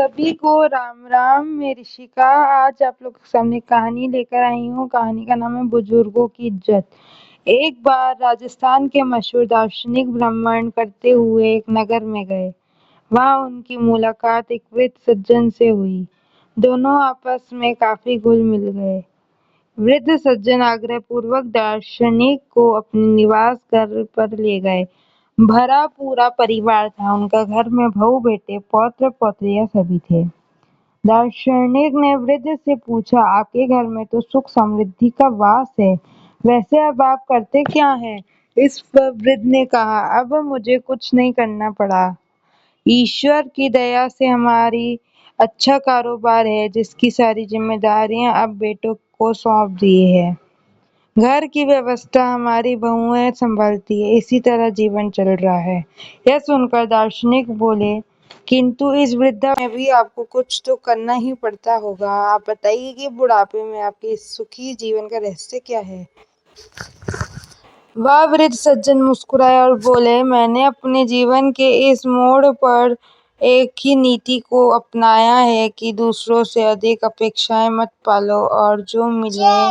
सभी को राम राम। मैं ऋषिका आज आप लोग के सामने कहानी लेकर आई हूँ। कहानी का नाम है बुजुर्गों की इज्जत। एक बार राजस्थान के मशहूर दार्शनिक भ्रमण करते हुए एक नगर में गए। वहाँ उनकी मुलाकात एक वृद्ध सज्जन से हुई। दोनों आपस में काफी घुल मिल गए। वृद्ध सज्जन आग्रहपूर्वक दार्शनिक को अपने निवास घर पर ले गए। भरा पूरा परिवार था। उनका घर में बहू बेटे पौत्र पौत्रियां सभी थे। दार्शनिक ने वृद्ध से पूछा, आपके घर में तो सुख समृद्धि का वास है, वैसे अब आप करते क्या हैं? इस पर वृद्ध ने कहा, अब मुझे कुछ नहीं करना पड़ा। ईश्वर की दया से हमारी अच्छा कारोबार है, जिसकी सारी जिम्मेदारियां अब बेटों को सौंप दी है। घर की व्यवस्था हमारी बहुएं संभालती है। इसी तरह जीवन चल रहा है। यह सुनकर दार्शनिक बोले, किंतु इस वृद्धा में भी आपको कुछ तो करना ही पड़ता होगा। आप बताइए कि बुढ़ापे में आपके इस सुखी जीवन का रहस्य क्या है? वह वृद्ध सज्जन मुस्कुराए और बोले, मैंने अपने जीवन के इस मोड़ पर एक ही नीति को अपनाया है कि दूसरों से अधिक अपेक्षाएं मत पालो और जो मिले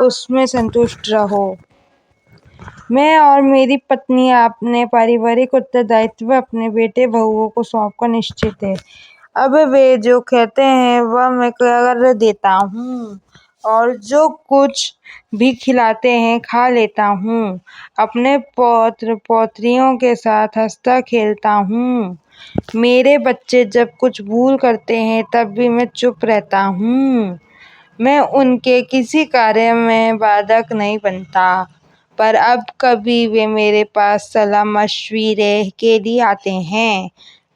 उसमें संतुष्ट रहो। मैं और मेरी पत्नी अपने पारिवारिक उत्तरदायित्व अपने बेटे बहुओं को सौंपकर निश्चित है। अब वे जो कहते हैं वह मैं कर देता हूँ और जो कुछ भी खिलाते हैं खा लेता हूँ। अपने पौत्र पौत्रियों के साथ हंसता खेलता हूँ। मेरे बच्चे जब कुछ भूल करते हैं तब भी मैं चुप रहता हूँ। मैं उनके किसी कार्य में बाधक नहीं बनता। पर अब कभी वे मेरे पास सलाह मशविरे के लिए आते हैं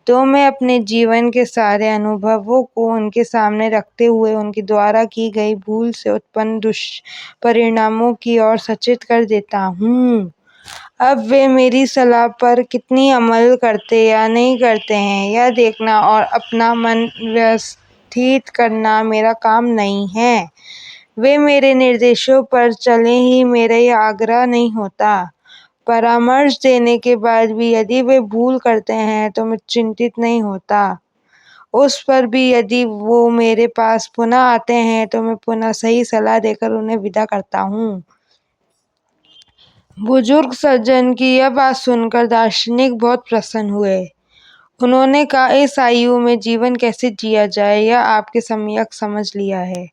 तो मैं अपने जीवन के सारे अनुभवों को उनके सामने रखते हुए उनके द्वारा की गई भूल से उत्पन्न दुष्परिणामों की ओर सचेत कर देता हूँ। अब वे मेरी सलाह पर कितनी अमल करते या नहीं करते हैं यह देखना और अपना मन व्यवस्थित करना मेरा काम नहीं है। वे मेरे निर्देशों पर चले ही मेरा यह आग्रह नहीं होता। परामर्श देने के बाद भी यदि वे भूल करते हैं तो मैं चिंतित नहीं होता। उस पर भी यदि वो मेरे पास पुनः आते हैं तो मैं पुनः सही सलाह देकर उन्हें विदा करता हूँ। बुजुर्ग सज्जन की यह बात सुनकर दार्शनिक बहुत प्रसन्न हुए। उन्होंने कहा, इस आयु में जीवन कैसे जिया जाए यह आपके सम्यक समझ लिया है।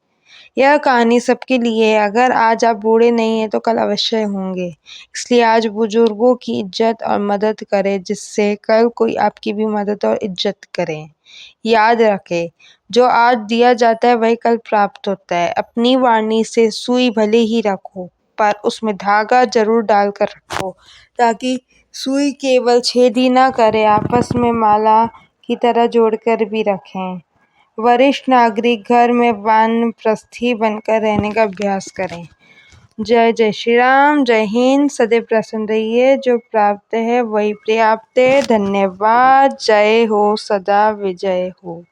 यह कहानी सबके लिए है। अगर आज आप बूढ़े नहीं हैं तो कल अवश्य होंगे। इसलिए आज बुजुर्गों की इज्जत और मदद करें जिससे कल कोई आपकी भी मदद और इज्जत करें। याद रखें, जो आज दिया जाता है वही कल प्राप्त होता है। अपनी वाणी से सुई भले ही रखो पर उसमें धागा जरूर डालकर रखो ताकि सुई केवल छेद ही न करे, आपस में माला की तरह जोड़कर भी रखें। वरिष्ठ नागरिक घर में वानप्रस्थी बनकर रहने का अभ्यास करें। जय जय श्री राम। जय हिंद। सदैव प्रसन्न रहिए। जो प्राप्त है वही पर्याप्त है। धन्यवाद। जय हो। सदा विजय हो।